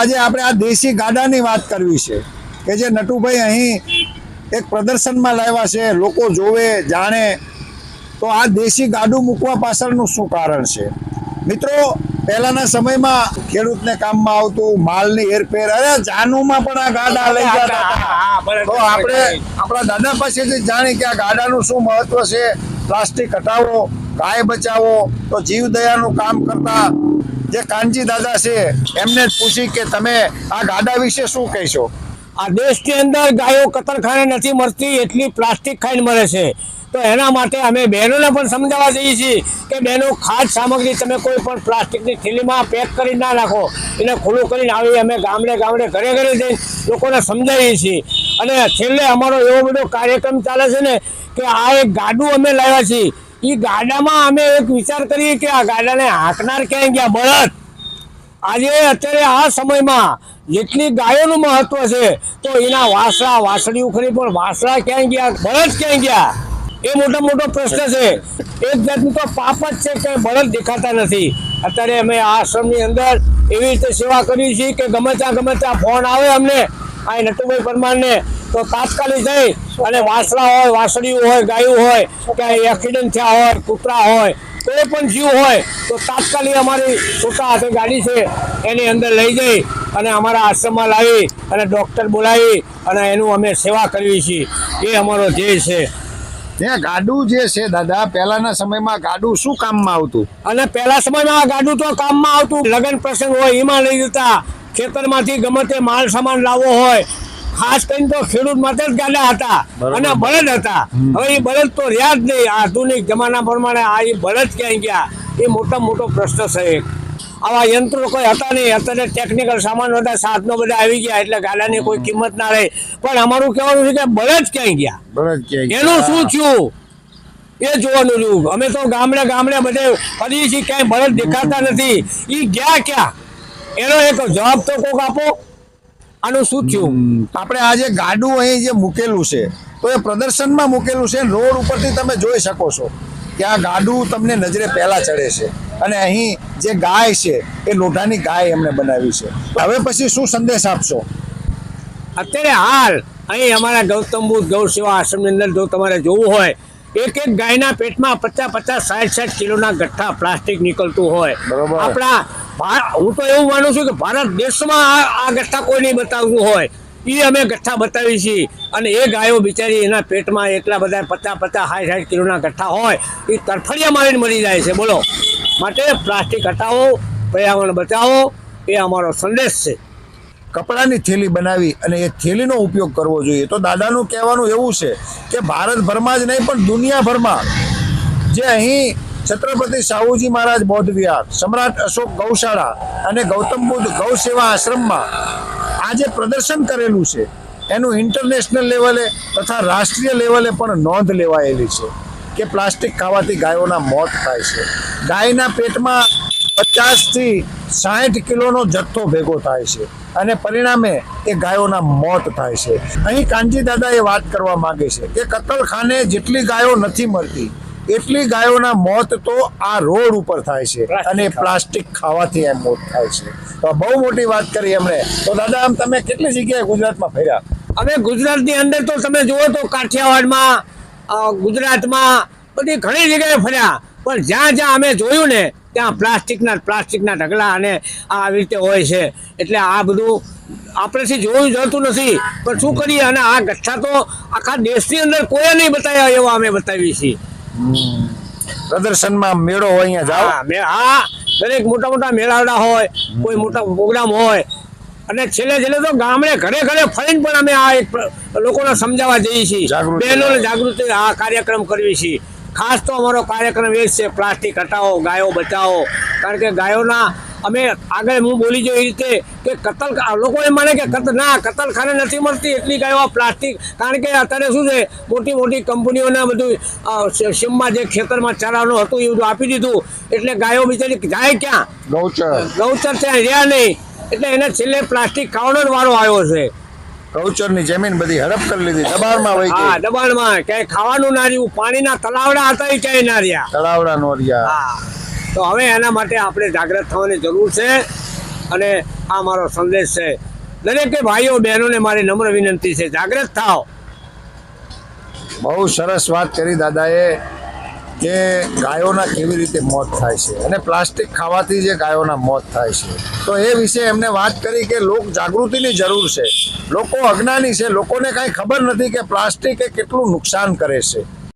આજે આપણે આ દેશી ગાડાની વાત કરવી છે કે જે નટુભાઈ અહીં એક પ્રદર્શનમાં લાવ્યા છે, લોકો જોવે જાણે. તો આ દેશી ગાડું મૂકવા પાછળનું શું કારણ છે? મિત્રો, પહેલાના સમયમાં ખેડૂતને કામમાં આવતું માલની હેરફેર, અરે જાનુમાં પણ આ ગાડા લઈ જતા હતા. તો આપણે આપણા દાદા પાસેથી જાણી કે આ ગાડાનું શું મહત્વ છે. પ્લાસ્ટિક હટાવો, ગાય બચાવો. તો જીવદયાનું કામ કરતા જે કાનજી દાદા છે એમને જ પૂછી કે તમે આ ગાડા વિશે શું કહેશો? આ દેશની અંદર ગાયો કતરખાને નથી મળતી, એટલી પ્લાસ્ટિક ખાઈને મળે છે. તો એના માટે અમે બહેનોને પણ સમજાવવા જઈએ છીએ કે બહેનો, ખાદ્ય સામગ્રી તમે કોઈ પણ પ્લાસ્ટિકની થેલીમાં પેક કરી ના નાખો, એને ખુલ્લું કરીને આવી અમે ગામડે ગામડે ઘરે ઘરે જઈને લોકોને સમજાવીએ છીએ. અને છેલ્લે અમારો એવો બધો કાર્યક્રમ ચાલે છે ને કે આ એક ગાડું અમે લાવ્યા છીએ. એ ગાડામાં અમે એક વિચાર કરીએ કે આ ગાડાને હાંકનાર ક્યાંય ગયા? બળદ. આજે અત્યારે આ સમયમાં જેટલી ગાયોનું મહત્વ છે તો એના વાસળા વાસળીઓ ખરી, પણ વાસળા ક્યાંય ગયા? બળદ ક્યાંય ગયા? એ મોટો પ્રશ્ન છે. એક જાતનું તો પાપ જ છે કે બળદ દેખાતા નથી. અત્યારે અમે આ આશ્રમની અંદર એવી રીતે સેવા કરી છે કે ગમે ત્યાં ફોન આવે અમને આ નટુભાઈ પરમારને, તો તાત્કાલિક જઈ અને વાસળા હોય, વાસળીઓ હોય, ગાયું હોય, કે એક્સિડન્ટ થયા હોય, કૂતરા હોય, કોઈ પણ જીવ હોય તો તાત્કાલિક અમારી છોટા હાથે ગાડી છે એની અંદર લઈ જઈ અને અમારા આશ્રમમાં લાવી અને ડૉક્ટર બોલાવી અને એનું અમે સેવા કરવી છીએ. એ અમારો ધ્યેય છે. ત્યાં ગાડું જે છે દાદા, પહેલાના સમયમાં ગાડું શું કામમાં આવતું? અને પહેલા સમયમાં આ ગાડું તો કામમાં આવતું. લગ્ન પ્રસંગ હોય એમાં લઈ જતા, ખેતરમાંથી ગમે તે માલ સામાન લાવવો હોય, ખાસ કરીને તો ખેડૂત માટે જ ગાડા હતા અને બળદ હતા. હવે એ બળદ તો રહ્યા જ નહીં. આધુનિક જમાના પ્રમાણે આ એ બળદ ક્યાંય ગયા? એ મોટો પ્રશ્ન છે. આવા યંત્રો કોઈ હતા નહીં. અત્યારે ટેકનિકલ સામાન બધા સાધનો બધા આવી ગયા એટલે ગાડાની કોઈ કિંમત ના રહી. પણ અમારું કહેવાનું છે કે બળદ ક્યાંય ગયા? એનું શું થયું એ જોવાનું રહ્યું. અમે તો ગામડે બધે ફરીએ છીએ, ક્યાંય બળદ દેખાતા નથી. એ ગયા ક્યાં? એનો એક જવાબ તો કોક આપો. આનું શું થયું? આપણે આ જે ગાડું અહીં જે મૂકેલું છે તો એ પ્રદર્શનમાં મૂકેલું છે. રોડ ઉપરથી તમે જોઈ શકો છો કે આ ગાડું તમને નજરે પહેલા ચડે છે. અને અહીં જે ગાય છે એ લોઢાની ગાય એમને બનાવી છે. હવે પછી શું સંદેશ આપશો? અત્યારે હાલ અહીં અમારા ગૌતમ બુદ્ધ ગૌ સેવા આશ્રમની અંદર જો તમારે જોવું હોય, એક ગાયના પેટમાં 50, 60 કિલોના ગઠ્ઠા પ્લાસ્ટિક નીકળતું હોય. આપણા હું તો એવું માનું છું કે ભારત દેશમાં આ ગઠ્ઠા કોઈ નહીં બતાવતું હોય. એ અમે ગઠ્ઠા બતાવી છીએ. અને એ ગાયો બિચારી એના પેટમાં એટલા બધા 50, 60 કિલોના ગઠ્ઠા હોય, એ તરફડિયા મારીને મરી જાય છે. બોલો. માટે પ્લાસ્ટિક હટાવો, પર્યાવરણ બચાવો, એ અમારો સંદેશ છે. કપડાની થેલી બનાવી અને એ થેલીનો ઉપયોગ કરવો જોઈએ. તો દાદાનું કહેવાનું એવું છે કે ભારતભરમાં જ નહીં પણ દુનિયાભરમાં જે અહીં છત્રપતિ સાહુજી મહારાજ બૌદ્ધ વિહાર, સમ્રાટ અશોક ગૌશાળા અને ગૌતમ બુદ્ધ ગૌ સેવા આશ્રમમાં આ જે પ્રદર્શન કરેલું છે એનું ઇન્ટરનેશનલ લેવલે તથા રાષ્ટ્રીય લેવલે પણ નોંધ લેવાયેલી છે કે પ્લાસ્ટિક ખાવાથી ગાયોના મોત થાય છે. ગાયના પેટમાં 50 થી 60 કિલોનો જથ્થો ભેગો થાય છે અને પરિણામે એ ગાયોના મોત થાય છે. અહીં કાનજી દાદા એ વાત કરવા માંગે છે કે કતલખાને જેટલી ગાયો નથી મળતી એટલી ગાયોના મોત તો આ રોડ ઉપર થાય છે અને પ્લાસ્ટિક ખાવાથી એમ મોત થાય છે. તો બહુ મોટી વાત કરી એમણે. તો દાદા, આમ તમે કેટલી જગ્યાએ ગુજરાતમાં ફર્યા? અમે ગુજરાતની અંદર તો તમે જુઓ તો કાઠિયાવાડમાં, ગુજરાતમાં બધી ઘણી જગ્યાએ ફર્યા. પણ જ્યાં અમે જોયું ને ત્યાં પ્લાસ્ટિકના ઢગલા અને આવી રીતે હોય છે. એટલે આ બધું આપણેથી જોયું જતું નથી. પણ શું કરીએ? અને આ ગઠ્ઠા તો આખા દેશની અંદર કોઈ નહીં બતાવ્યા એવા અમે બતાવીએ છીએ. પ્રદર્શનમાં મેળો હોય અહીંયા જાઓ? હા, દરેક મોટા મેળાવડા હોય, કોઈ મોટા પ્રોગ્રામ હોય. અને છેલ્લે તો ગામડે ઘરે ફરીને પણ અમે આ એક લોકોને સમજાવવા જઈએ છીએ. બહેનોને જાગૃતિ આ કાર્યક્રમ કરવી છીએ. ખાસ તો અમારો કાર્યક્રમ એ જ છે, પ્લાસ્ટિક હટાવો, ગાયો બચાવો. કારણ કે ગાયોના અમે આગળ હું બોલી જો એ રીતે કે લોકો એમ માને કે કતલખાને નથી મળતી એટલી ગાયો પ્લાસ્ટિક. કારણ કે અત્યારે શું છે, મોટી કંપનીઓને બધું સીમમાં જે ખેતરમાં ચારાનું હતું એ બધું આપી દીધું. એટલે ગાયો બિચારી જાય ક્યાં? ગૌચર ત્યાં રહ્યા નહીં. એટલે એને છેલ્લે પ્લાસ્ટિક ખાવાનો જ વારો આવ્યો છે. ગૌચરની જમીન બધી હડપ કરી લીધી, દબાણમાં વહી ગઈ. દબાણમાં ક્યાંય ખાવાનું ના રહ્યું. પાણીના તલાવડા હતા એ ક્યાંય ના રહ્યા. તલાવડા નો રહ્યા. તો હવે એના માટે આપણે જાગૃત થવાની જરૂર છે. અને આ મારો સંદેશ છે. દરેકે ભાઈઓ બહેનોને મારી નમ્ર વિનંતી છે, જાગૃત થાઓ. બહુ સરસ વાત કરી દાદાએ કે ગાયોના કેવી રીતે મોત થાય છે અને પ્લાસ્ટિક ખાવાથી જે ગાયોના મોત થાય છે, તો એ વિશે એમને વાત કરી કે લોક જાગૃતિની જરૂર છે. લોકો અજ્ઞાની છે, લોકોને કાંઈ ખબર નથી કે પ્લાસ્ટિક એ કેટલું નુકસાન કરે છે.